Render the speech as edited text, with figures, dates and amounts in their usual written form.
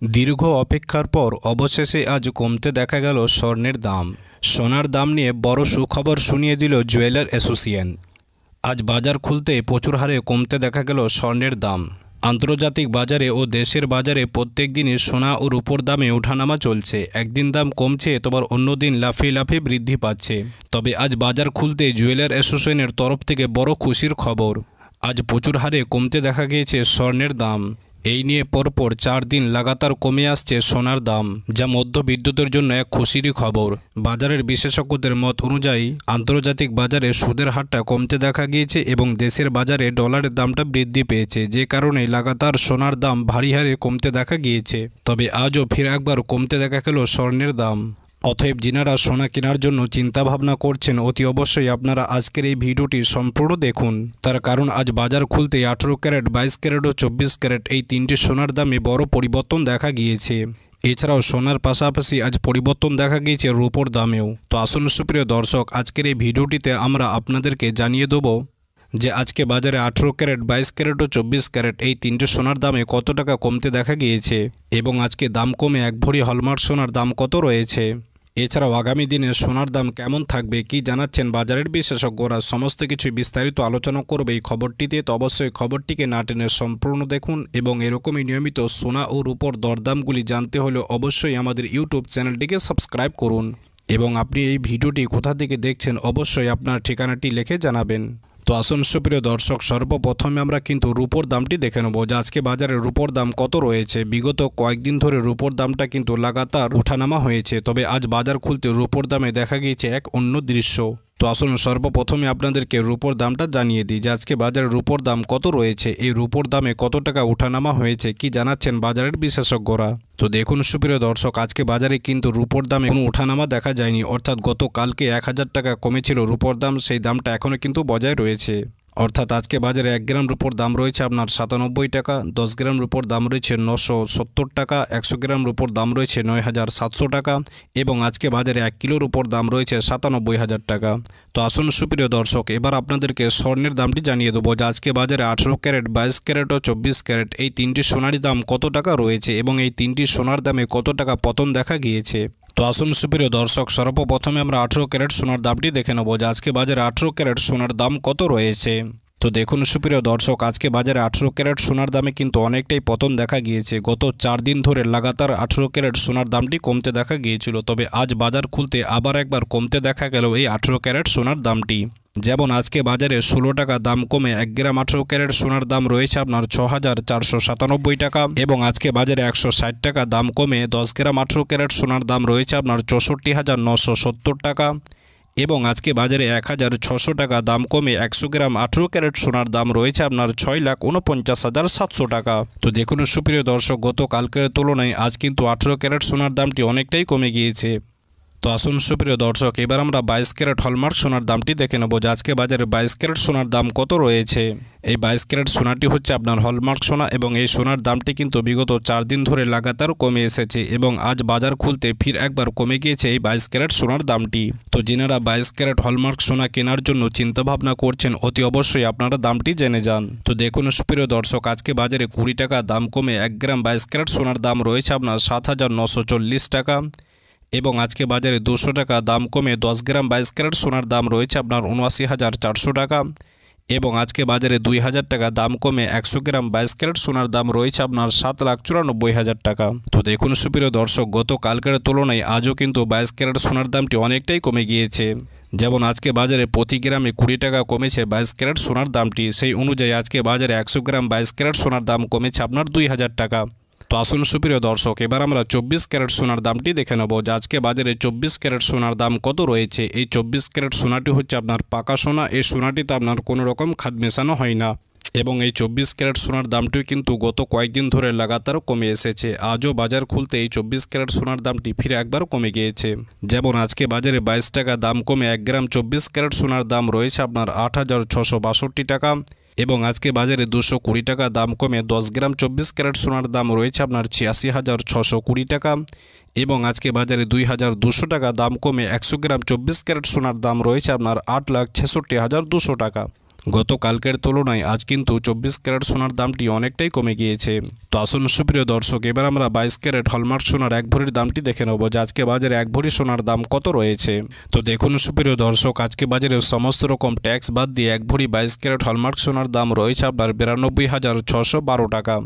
দীর্ঘ অপেক্ষার পর অবশেষে আজ কমতে দেখা গেল স্বর্ণের দাম। সোনার দাম নিয়ে বড় সুখবর শুনিয়ে দিল জুয়েলার অ্যাসোসিয়েশন। আজ বাজার খুলতে প্রচুর হারে কমতে দেখা গেল স্বর্ণের দাম। আন্তর্জাতিক বাজারে ও দেশের বাজারে প্রত্যেক দিনই সোনা ও রূপোর দামে ওঠানামা চলছে। একদিন দাম কমছে, তবে অন্য দিন লাফিয়ে লাফিয়ে বৃদ্ধি পাচ্ছে। তবে আজ বাজার খুলতে জুয়েলার অ্যাসোসিয়েশনের তরফ থেকে বড় খুশির খবর। আজ প্রচুর হারে কমতে দেখা গিয়েছে স্বর্ণের দাম। এই নিয়ে পরপর 4 দিন লাগাতার কমে আসছে সোনার দাম, যা মধ্যবিত্তদের জন্য এক খুশিরই খবর। বাজারের বিশেষজ্ঞদের মত অনুযায়ী আন্তর্জাতিক বাজারে সুদের হারটা কমতে দেখা গিয়েছে এবং দেশের বাজারে ডলারের দামটা বৃদ্ধি পেয়েছে, যে কারণে লাগাতার সোনার দাম ভারী হারে কমতে দেখা গিয়েছে। তবে আজও ফির একবার কমতে দেখা গেল স্বর্ণের দাম। অতএব যিনারা সোনা কেনার জন্য চিন্তাভাবনা করছেন, অতি অবশ্যই আপনারা আজকের এই ভিডিওটি সম্পূর্ণ দেখুন। তার কারণ আজ বাজার খুলতে 18 ক্যারেট, 22 ক্যারেট ও 24 ক্যারেট এই তিনটি সোনার দামে বড় পরিবর্তন দেখা গিয়েছে। এছাড়াও সোনার পাশাপাশি আজ পরিবর্তন দেখা গিয়েছে রূপোর দামেও। তো আসুন সুপ্রিয় দর্শক, আজকের এই ভিডিওটিতে আমরা আপনাদেরকে জানিয়ে দেব যে আজকে বাজারে 18 ক্যারেট, 22 ক্যারেট ও 24 ক্যারেট এই তিনটে সোনার দামে কত টাকা কমতে দেখা গিয়েছে এবং আজকে দাম কমে 1 ভরি হলমার্ক সোনার দাম কত রয়েছে। এছাড়াও আগামী দিনে সোনার দাম কেমন থাকবে, কি জানাচ্ছেন বাজারের বিশেষজ্ঞরা, সমস্ত কিছু বিস্তারিত আলোচনা করবে এই খবরটিতে। তো অবশ্যই খবরটিকে না টেনে সম্পূর্ণ দেখুন এবং এরকমই নিয়মিত সোনা ও রূপোর দরদামগুলি জানতে হলে অবশ্যই আমাদের ইউটিউব চ্যানেলটিকে সাবস্ক্রাইব করুন এবং আপনি এই ভিডিওটি কোথা থেকে দেখছেন অবশ্যই আপনার ঠিকানাটি লিখে জানাবেন। তো আসুন সুপ্রিয় দর্শক, সর্বপ্রথমে আমরা কিন্তু রূপোর দামটি দেখে নেব যে আজকে বাজারে রূপোর দাম কত রয়েছে। বিগত কয়েকদিন ধরে রূপোর দামটা কিন্তু লাগাতার ওঠানামা হয়েছে, তবে আজ বাজার খুলতে রূপোর দামে দেখা গিয়েছে এক অন্য দৃশ্য। তো আসুন সর্বপ্রথমে আপনাদেরকে রূপোর দামটা জানিয়ে দিই যে আজকে বাজারে রূপোর দাম কত রয়েছে, এই রূপোর দামে কত টাকা ওঠানামা হয়েছে, কি জানাচ্ছেন বাজারের বিশেষজ্ঞরা। তো দেখুন সুপ্রিয় দর্শক, আজকে বাজারে কিন্তু রূপোর দামে কোনো ওঠানামা দেখা যায়নি, অর্থাৎ গতকালকে 1000 টাকা কমেছিল রূপোর দাম, সেই দামটা এখনও কিন্তু বজায় রয়েছে। অর্থাৎ আজকে বাজারে 1 গ্রাম রূপোর দাম রয়েছে আপনার 97 টাকা, 10 গ্রাম রূপোর দাম রয়েছে 970 টাকা, 100 গ্রাম রূপোর দাম রয়েছে 9700 টাকা এবং আজকে বাজারে 1 কিলোর উপর দাম রয়েছে 97,000 টাকা। তো আসুন সুপ্রিয় দর্শক, এবার আপনাদেরকে স্বর্ণের দামটি জানিয়ে দেবো যে আজকে বাজারে 18 ক্যারেট, 22 ক্যারেট ও 24 ক্যারেট এই তিনটি সোনারি দাম কত টাকা রয়েছে এবং এই তিনটি সোনার দামে কত টাকা পতন দেখা গিয়েছে। তো আসুন সুপ্রিয় দর্শক, সর্বপ্রথমে আমরা 18 ক্যারেট সোনার দামটি দেখে নেব যে আজকে বাজারে 18 ক্যারেট সোনার দাম কত রয়েছে। তো দেখুন সুপ্রিয় দর্শক, আজকে বাজারে 18 ক্যারেট সোনার দামে কিন্তু অনেকটাই পতন দেখা গিয়েছে। গত 4 দিন ধরে লাগাতার 18 ক্যারেট সোনার দামটি কমতে দেখা গিয়েছিল, তবে আজ বাজার খুলতে আবার একবার কমতে দেখা গেল এই 18 ক্যারেট সোনার দামটি। যেমন আজকে বাজারে 16 টাকা দাম কমে 1 গ্রাম 18 ক্যারেট সোনার দাম রয়েছে আপনার 6497 টাকা এবং আজকে বাজারে 160 টাকা দাম কমে 10 গ্রাম 18 ক্যারেট সোনার দাম রয়েছে আপনার 64,970 টাকা এবং আজকে বাজারে 1600 টাকা দাম কমে 100 গ্রাম 18 ক্যারেট সোনার দাম রয়েছে আপনার 6,49,700 টাকা। তো দেখুন সুপ্রিয় দর্শক, গতকালকের তুলনায় আজ কিন্তু 18 ক্যারেট সোনার দামটি অনেকটাই কমে গিয়েছে। তো আসুন সুপ্রিয় দর্শক, এবার আমরা 22 ক্যারেট হলমার্ক সোনার দামটি দেখে নেব যে আজকে বাজারে 22 ক্যারেট সোনার দাম কত রয়েছে। এই 22 ক্যারেট সোনাটি হচ্ছে আপনার হলমার্ক সোনা এবং এই সোনার দামটি কিন্তু বিগত 4 দিন ধরে লাগাতার কমে এসেছে এবং আজ বাজার খুলতে ফির একবার কমে গিয়েছে এই 22 ক্যারেট সোনার দামটি। তো যিনারা 22 ক্যারেট হলমার্ক সোনা কেনার জন্য চিন্তাভাবনা করছেন, অতি অবশ্যই আপনারা দামটি জেনে যান। তো দেখুন সুপ্রিয় দর্শক, আজকে বাজারে 20 টাকা দাম কমে 1 গ্রাম 22 ক্যারেট সোনার দাম রয়েছে আপনার 7,940 টাকা এবং আজকে বাজারে 200 টাকা দাম কমে 10 গ্রাম 22 ক্যারেট সোনার দাম রয়েছে আপনার 79,400 টাকা এবং আজকে বাজারে 2000 টাকা দাম কমে 100 গ্রাম 22 ক্যারেট সোনার দাম রয়েছে আপনার 7,94,000 টাকা। তো দেখুন সুপ্রিয় দর্শক, গতকালকের তুলনায় আজও কিন্তু 22 ক্যারেট সোনার দামটি অনেকটাই কমে গিয়েছে। যেমন আজকে বাজারে প্রতি গ্রামে 20 টাকা কমেছে 22 ক্যারেট সোনার দামটি, সেই অনুযায়ী আজকে বাজারে 100 গ্রাম 22 ক্যারেট সোনার দাম কমেছে আপনার 2000 টাকা। তো আসুন সুপ্রিয় দর্শক, এবার আমরা 24 ক্যারেট সোনার দামটি দেখে নেব যে আজকে বাজারে 24 ক্যারেট সোনার দাম কত রয়েছে। এই 24 ক্যারেট সোনাটি হচ্ছে আপনার পাকা সোনা, এই সোনাটিতে আপনার কোনো রকম খাদ মেশানো হয় না এবং এই 24 ক্যারেট সোনার দামটিও কিন্তু গত কয়েকদিন ধরে লাগাতার কমে এসেছে। আজও বাজার খুলতে এই 24 ক্যারেট সোনার দামটি ফিরে একবার কমে গিয়েছে। যেমন আজকে বাজারে 22 টাকা দাম কমে 1 গ্রাম 24 ক্যারেট সোনার দাম রয়েছে আপনার 8,662 টাকা এবং আজকে বাজারে 220 টাকা দাম কমে 10 গ্রাম 24 ক্যারেট সোনার দাম রয়েছে আপনার 86,620 টাকা এবং আজকে বাজারে 2,200 টাকা দাম কমে 100 গ্রাম 24 ক্যারেট সোনার দাম রয়েছে আপনার 8,66,200 টাকা। গতকালকের তুলনায় আজ কিন্তু 24 ক্যারেট সোনার দামটি অনেকটাই কমে গিয়েছে। তো আসুন সুপ্রিয় দর্শক, এবার আমরা 22 ক্যারেট হলমার্ক সোনার 1 ভরির দামটি দেখে নেব যে আজকে বাজারে 1 ভরি সোনার দাম কত রয়েছে। তো দেখুন সুপ্রিয় দর্শক, আজকে বাজারে সমস্ত রকম ট্যাক্স বাদ দিয়ে 1 ভরি 22 ক্যারেট হলমার্ক সোনার দাম রয়েছে আপনার 92,612 টাকা।